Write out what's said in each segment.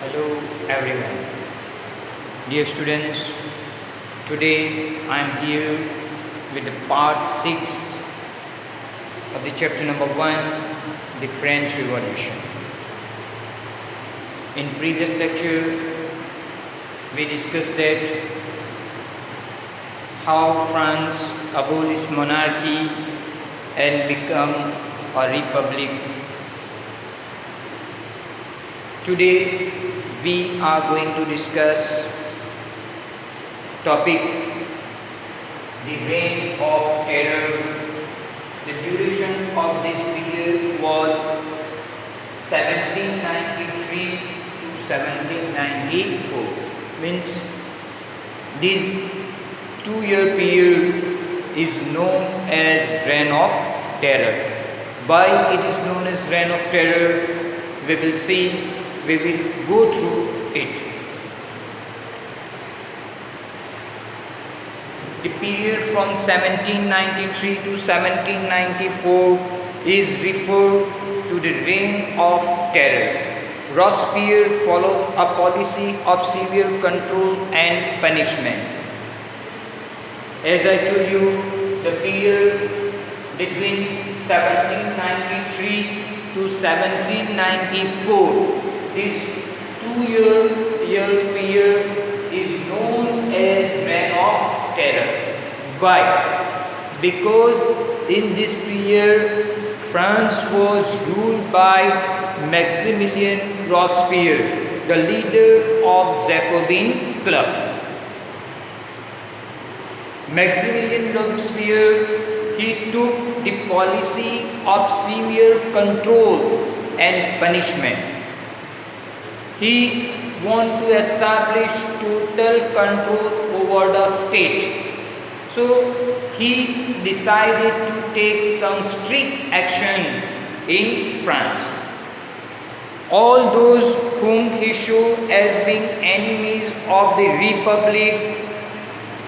Hello everyone. Dear students, today I am here with the part 6 of the chapter number 1, the French Revolution. In previous lecture, we discussed that how France abolished monarchy and become a republic. Today we are going to discuss topic the reign of terror. The duration of this period was 1793 to 1794. Means this 2-year period is known as reign of terror. Why it is known as reign of terror, we will see. We will go through it. The period from 1793 to 1794 is referred to the reign of terror. Robespierre followed a policy of severe control and punishment. As I told you, the period between 1793 to 1794, this 2-year period is known as reign of terror. Why? Because in this period, France was ruled by Maximilien Robespierre, the leader of Jacobin Club. Maximilien Robespierre, he took the policy of severe control and punishment. He wanted to establish total control over the state. So he decided to take some strict action in France. All those whom he showed as being enemies of the republic,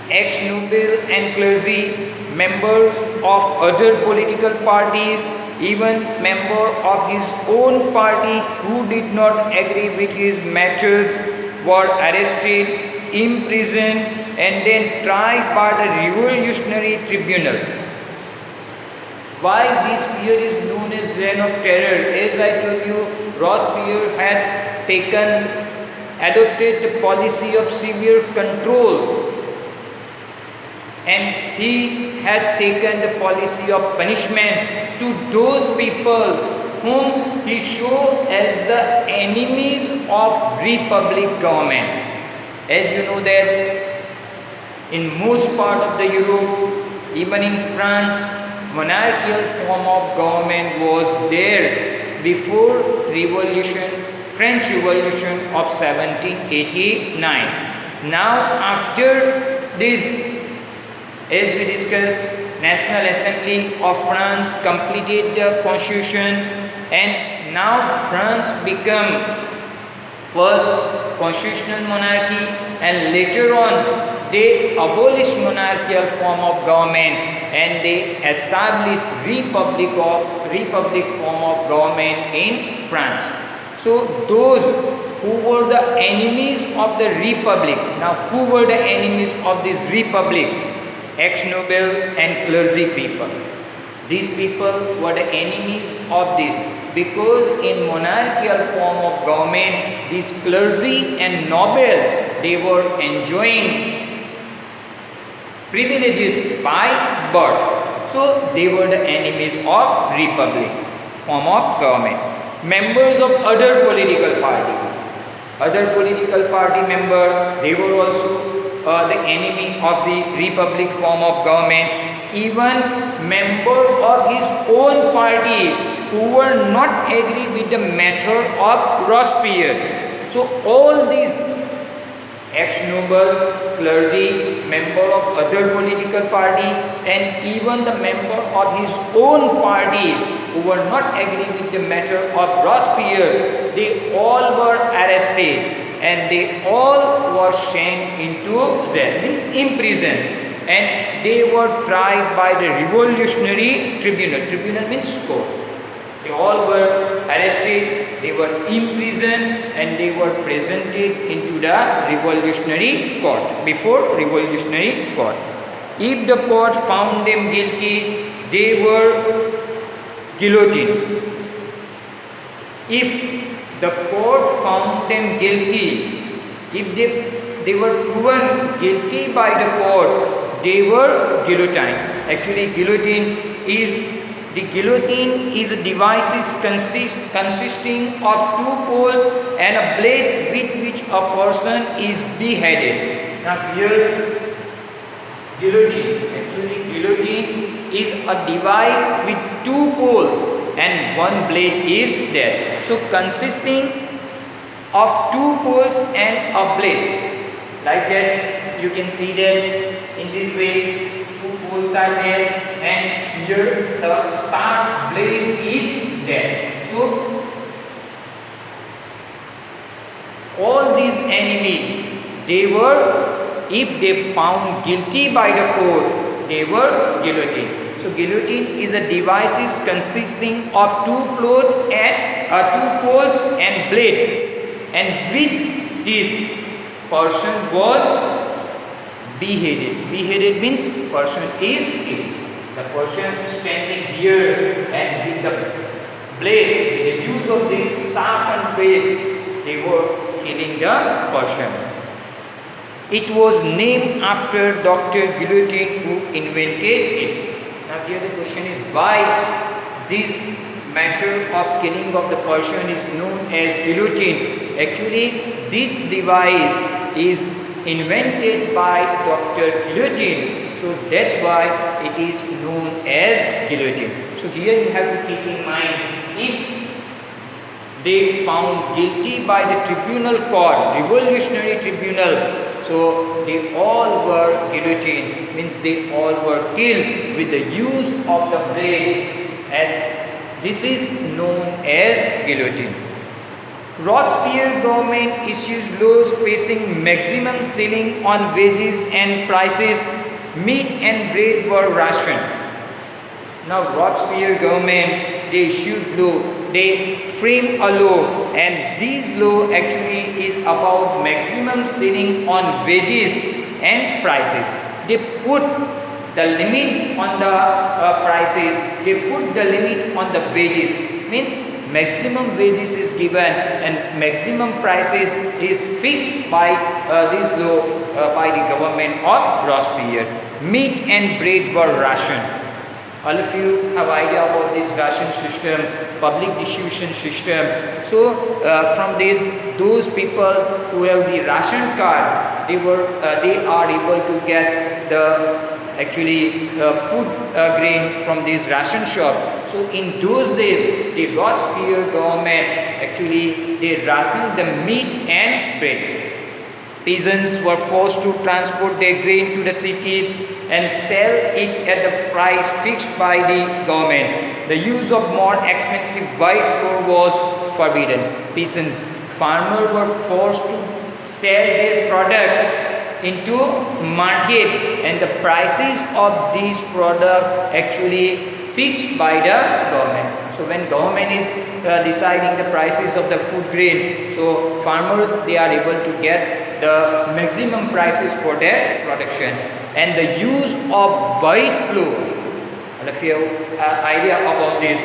ex-noble and clergy, members of other political parties, even members of his own party who did not agree with his methods were arrested, imprisoned and then tried by the revolutionary tribunal. Why this period is known as reign of terror? As I told you, Robespierre had adopted the policy of severe control, and he had taken the policy of punishment to those people whom he showed as the enemies of republic government. As you know that in most part of the Europe, even in France, monarchical form of government was there before French Revolution of 1789. Now after this, as we discussed, National Assembly of France completed the constitution, and now France became first constitutional monarchy, and later on they abolished monarchical form of government and they established republic form of government in France. So those who were the enemies of the republic, now who were the enemies of this republic? Ex-noble and clergy people. These people were the enemies of this, because in monarchical form of government, these clergy and noble, they were enjoying privileges by birth. So they were the enemies of republic form of government. Members of other political parties, other political party members, they were also the enemy of the republic form of government. Even members of his own party who were not agree with the method of Robespierre. So all these ex-noble, clergy, member of other political party, and even the member of his own party who were not agree with the method of Robespierre, they all were arrested and they all were sent into jail, means imprisoned, and they were tried by the revolutionary tribunal. Tribunal means court. They all were arrested, they were imprisoned, and they were presented into the revolutionary court, before revolutionary court. If the court found them guilty, they were guillotined. If the court found them guilty, if they were proven guilty by the court, they were guillotined. Actually, guillotine is a device consisting of two poles and a blade with which a person is beheaded. Now here, guillotine is a device with two poles and one blade is there. So consisting of two poles and a blade, like that you can see that in this way, two poles are there and here the sharp blade is there. So all these enemies, they were, if they found guilty by the court, they were guillotined. So guillotine is a device consisting of two poles and blade, and with this person was beheaded. Beheaded means person is killed. The person standing here and with the blade, with the use of this sharpened blade, they were killing the person. It was named after Dr. Guillotine, who invented it. Now here the question is, why this method of killing of the person is known as guillotine? Actually, this device is invented by Dr. Guillotine, so that's why it is known as guillotine. So here you have to keep in mind, if they found guilty by the tribunal court, revolutionary tribunal, so they all were guillotined, means they all were killed with the use of the blade, and this is known as guillotine. Robespierre government issues laws placing maximum ceiling on wages and prices. Meat and bread were rationed. Now Robespierre government, they issued law, they frame a law, and this law actually is about maximum ceiling on wages and prices. They put the limit on the prices, they put the limit on the wages, means maximum wages is given and maximum prices is fixed by this law by the government of Robespierre. Meat and bread were rationed. All of you have idea about this ration system, public distribution system. So from this, those people who have the ration card, they are able to get the food grain from this ration shop. So in those days, the Robespierre government actually they rationed the meat and bread. Peasants were forced to transport their grain to the cities and sell it at the price fixed by the government. The use of more expensive white flour was forbidden. Peasants, farmers were forced to sell their product into market, and the prices of these products actually fixed by the government. So when government is deciding the prices of the food grain, so farmers they are able to get the maximum prices for their production. And the use of white flour, all of you have idea about this,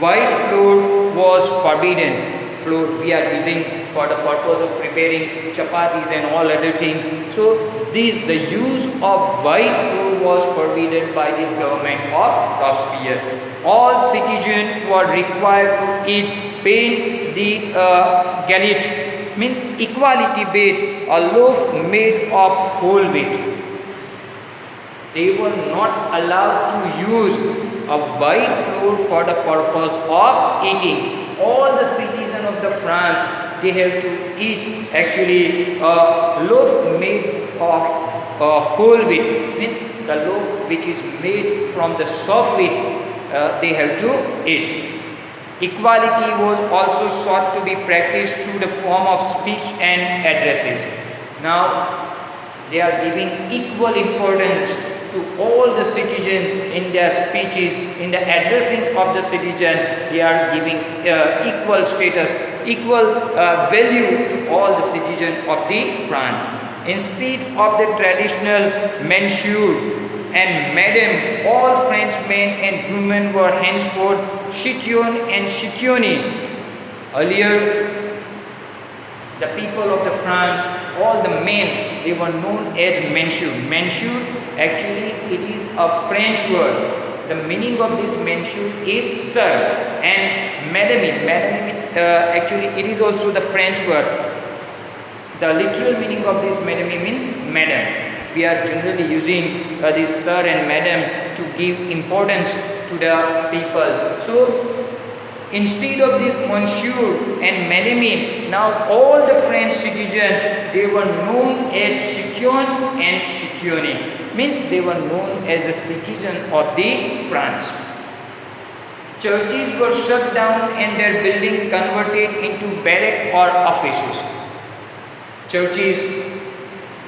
white flour was forbidden. Flour we are using for the purpose of preparing chapatis and all other things. So the use of white flour was forbidden by this government of Robespierre. All citizens were required to eat pain the galette, means equality bread, a loaf made of whole wheat. They were not allowed to use a white flour for the purpose of eating. All the citizens of the France, they have to eat actually a loaf made of whole wheat, means the loaf which is made from the soft wheat, they have to eat. Equality was also sought to be practiced through the form of speech and addresses. Now they are giving equal importance to all the citizens in their speeches, in the addressing of the citizen. They are giving equal status, equal value to all the citizens of the France. Instead of the traditional monsieur and madame, all French men and women were henceforth citoyen and citoyenne. Earlier, the people of the France, all the men, they were known as monsieur. Monsieur, actually, it is a French word. The meaning of this monsieur is sir, and madame. Actually, it is also the French word. The literal meaning of this madame means madam. We are generally using this sir and madam to give importance to the people. So, instead of this monsieur and madame, now all the French citizens, they were known as citoyen and citoyenne. Means they were known as the citizen of the France. Churches were shut down and their building converted into barrack or offices. Churches,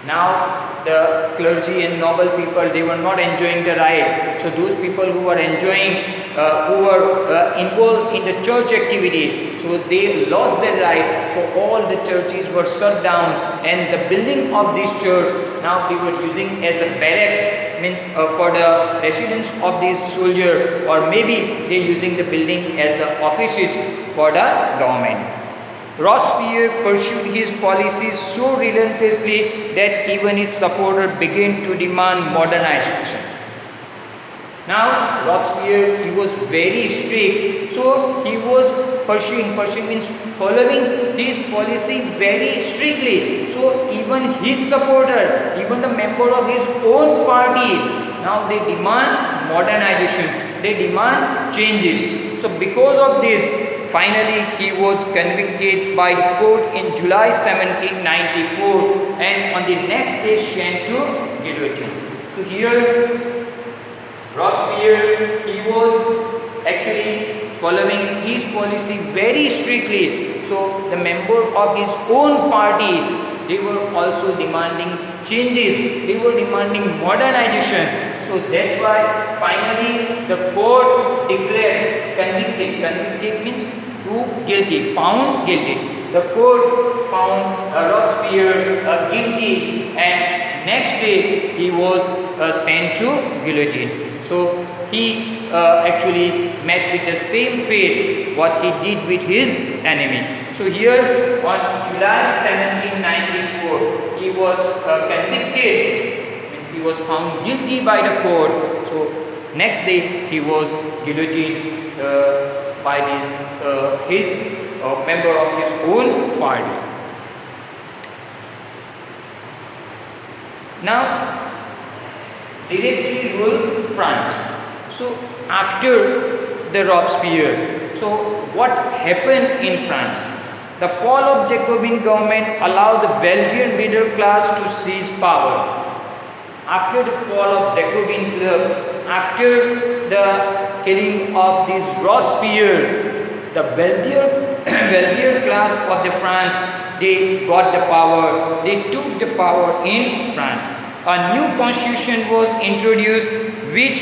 now the clergy and noble people, they were not enjoying the right. So those people who were enjoying, who were involved in the church activity, so they lost their right. So all the churches were shut down, and the building of this church, now they were using as the barrack, means for the residence of these soldiers, or maybe they using the building as the offices for the government. Robespierre pursued his policies so relentlessly that even his supporters began to demand modernization. Now, Robespierre, he was very strict, so he was pursuing means following his policy very strictly. So even his supporter, even the member of his own party, now they demand modernization, they demand changes. So because of this, finally, he was convicted by the court in July 1794, and on the next day sent to guillotine. So here, Robespierre, he was actually following his policy very strictly. So the member of his own party, they were also demanding changes. They were demanding modernization. So that's why finally the court declared convicted. Convicted means to guilty, found guilty. The court found Robespierre guilty, and next day he was sent to guillotine. So he actually met with the same fate what he did with his enemy. So here on July 1794, he was convicted, means he was found guilty by the court. So next day he was guillotined by his member of his own party. Now, Directory ruled France. So after the Robespierre, so what happened in France? The fall of Jacobin government allowed the wealthier middle class to seize power. After the fall of Jacobin club, after the killing of this Robespierre, the wealthier class of the France, they got the power, they took the power in France. A new constitution was introduced which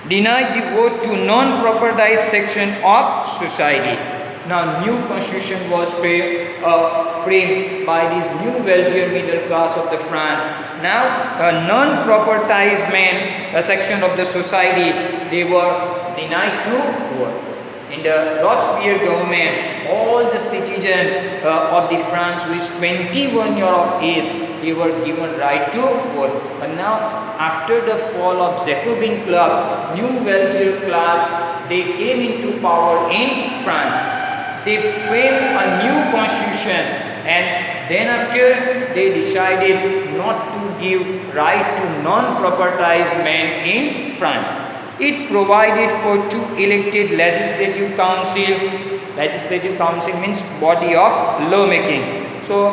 denied the vote to non-propertized section of society. Now, new constitution was framed by this new wealthier middle class of the France. Now, a non-propertized man, a section of the society, they were denied to vote. In the Robespierre government, all the citizens of the France who is 21 years of age, they were given right to vote. But now, after the fall of Jacobin club, new wealthier class, they came into power in France. They framed a new constitution, and then after they decided not to give right to non-propertized men in France. It provided for 2 elected legislative council. Legislative council means body of lawmaking. So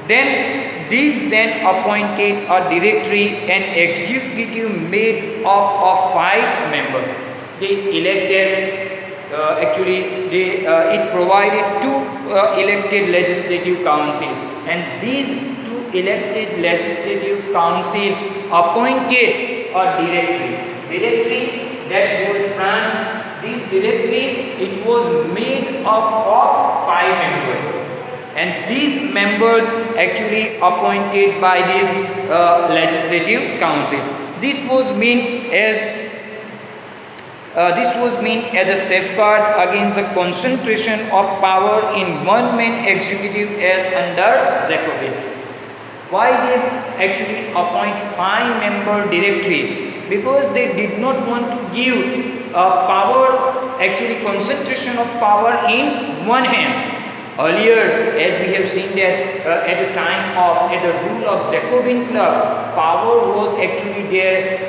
then these then appointed a directory and executive made up of 5 members. They elected. It provided 2 elected legislative council, and these 2 elected legislative council appointed a directory. Directory that ruled France. This directory, it was made up of 5 members, and these members actually appointed by this legislative council. This was meant as a safeguard against the concentration of power in one man executive as under Jacobin. Why they actually appoint 5-member directory? Because they did not want to give power, actually concentration of power in one hand. Earlier, as we have seen that at the rule of Jacobin club, power was actually there.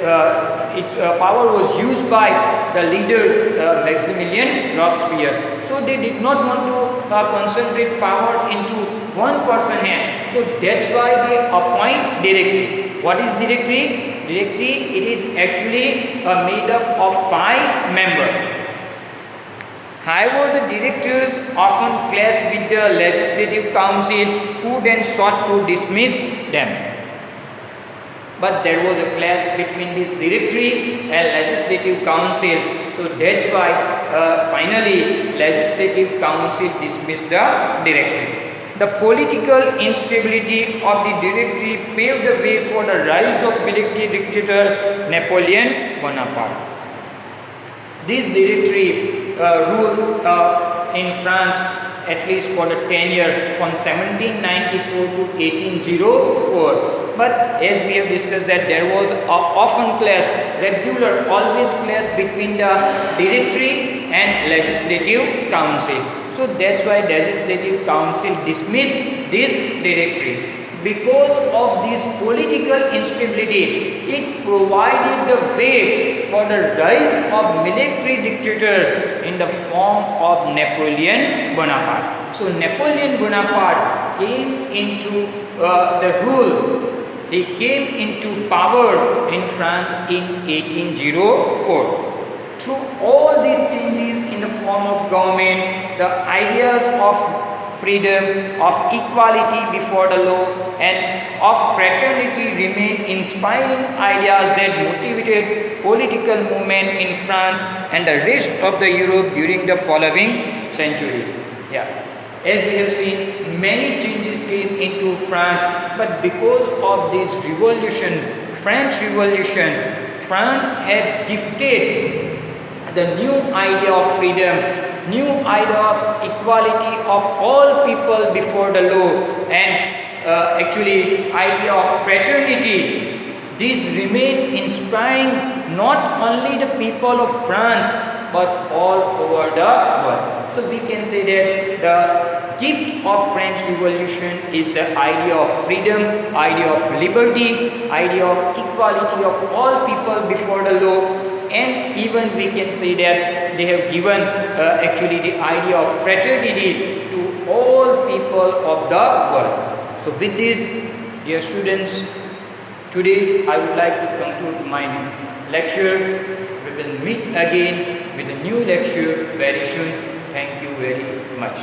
Power was used by the leader Maximilian Robespierre. So they did not want to concentrate power into one person hand. So that's why they appoint directory. What is directory? Directory, it is actually made up of 5 members. However, the directors often clash with the legislative council, who then sought to dismiss them. But there was a clash between this directory and legislative council. So that's why finally legislative council dismissed the directory. The political instability of the directory paved the way for the rise of military dictator Napoleon Bonaparte. This directory ruled in France at least for the tenure from 1794 to 1804. But as we have discussed that there was often clash, always clash between the directory and legislative council. So that's why legislative council dismissed this directory. Because of this political instability, it provided the way for the rise of military dictator in the form of Napoleon Bonaparte. So Napoleon Bonaparte came into the rule. He came into power in France in 1804. Through all these changes in the form of government, the ideas of freedom, of equality before the law, and of fraternity remain inspiring ideas that motivated political movement in France and the rest of the Europe during the following century. As we have seen, many changes came into France, but because of this revolution, French Revolution, France had gifted the new idea of freedom, new idea of equality of all people before the law, and actually idea of fraternity. These remain inspiring not only the people of France but all over the world. So we can say that the gift of French Revolution is the idea of freedom, idea of liberty, idea of equality of all people before the law. And even we can say that they have given actually the idea of fraternity to all people of the world. So with this, dear students, today I would like to conclude my lecture. We will meet again with a new lecture very soon. Thank you very much.